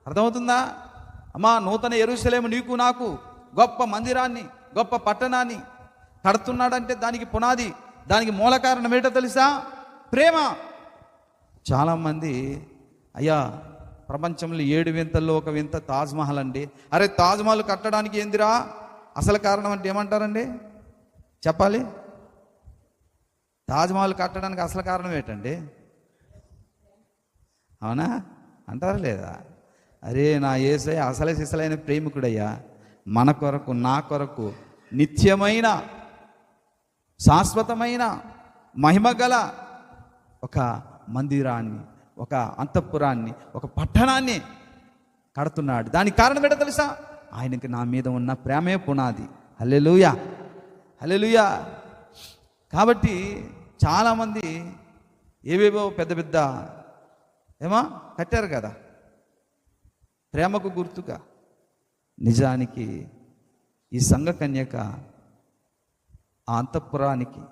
అర్థమవుతుందా? అమ్మా, నూతన యెరూషలేము నీకు నాకు గొప్ప మందిరాన్ని, గొప్ప పట్టణాన్ని కడుతున్నాడంటే దానికి పునాది, దానికి మూల కారణం ఏంటో తెలుసా? ప్రేమ. చాలామంది అయ్యా ప్రపంచంలో 7 వింతల్లో ఒక వింత తాజ్మహల్ అండి. అరే తాజ్మహల్ కట్టడానికి ఏందిరా అసలు కారణం అంటే ఏమంటారండి? చెప్పాలి. తాజ్మహల్ కట్టడానికి అసలు కారణం ఏంటండి? అవునా అంటారా లేదా? అరే నా యేసయ్య అసలే సిసలైన ప్రేమికుడయ్యా, మన కొరకు నా కొరకు నిత్యమైన శాశ్వతమైన మహిమగల ఒక మందిరాన్ని, ఒక అంతఃపురాన్ని, ఒక పట్టణాన్ని కడుతున్నాడు. దానికి కారణం ఏంటో తెలుసా? ఆయనకి నా మీద ఉన్న ప్రేమే పునాది. హల్లెలూయా, హల్లెలూయా. కాబట్టి చాలామంది ఏవేవో పెద్ద పెద్ద కట్టారు కదా ప్రేమకు గుర్తుగా. నిజానికి ఈ సంఘ కన్యక ఆ అంతఃపురానికి,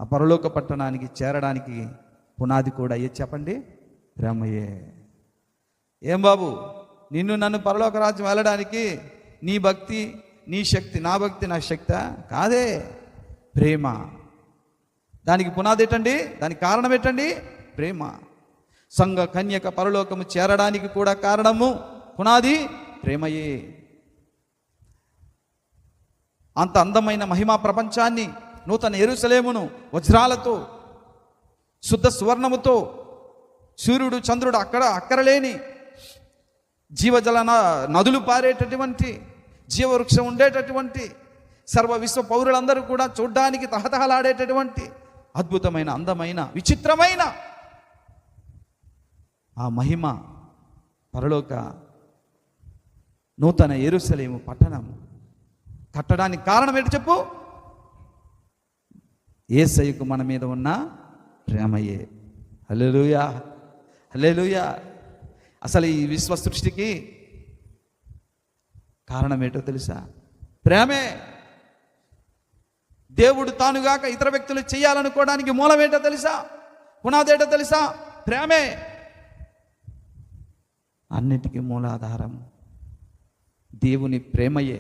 ఆ పరలోక పట్టణానికి చేరడానికి పునాది కూడా చెప్పండి, ప్రేమయే. ఏం బాబు, నిన్ను నన్ను పరలోక రాజ్యం వెళ్ళడానికి నీ భక్తి, నీ శక్తి, నా భక్తి నా శక్తి కాదే, ప్రేమ. దానికి పునాది ఏంటండి? దానికి కారణం ఏంటండి? ప్రేమ. సంఘ కన్యక పరలోకము చేరడానికి కూడా కారణము, పునాది ప్రేమయే. అంత అందమైన మహిమా ప్రపంచాన్ని, నూతన యెరూషలేమును వజ్రాలతో, శుద్ధ సువర్ణముతో, సూర్యుడు చంద్రుడు అక్కరలేని జీవజల నదులు పారేటటువంటి, జీవవృక్షం ఉండేటటువంటి, సర్వ విశ్వ పౌరులందరూ కూడా చూడ్డానికి తహతహలాడేటటువంటి అద్భుతమైన, అందమైన, విచిత్రమైన ఆ మహిమ పరలోక నూతన యెరూషలేము పట్టణం కట్టడానికి కారణం ఏంటి చెప్పు? యేసయ్యకు మన మీద ఉన్న ప్రేమయే. హల్లెలూయా, హల్లెలూయా. అసలు ఈ విశ్వ సృష్టికి కారణం ఏంటో తెలుసా? ప్రేమే. దేవుడు తానుగాక ఇతర వ్యక్తులు చేయాలనుకోవడానికి మూలం ఏంటో తెలుసా? పునాది ఏంటో తెలుసా? ప్రేమే. అన్నిటికీ మూలాధారం దేవుని ప్రేమయే.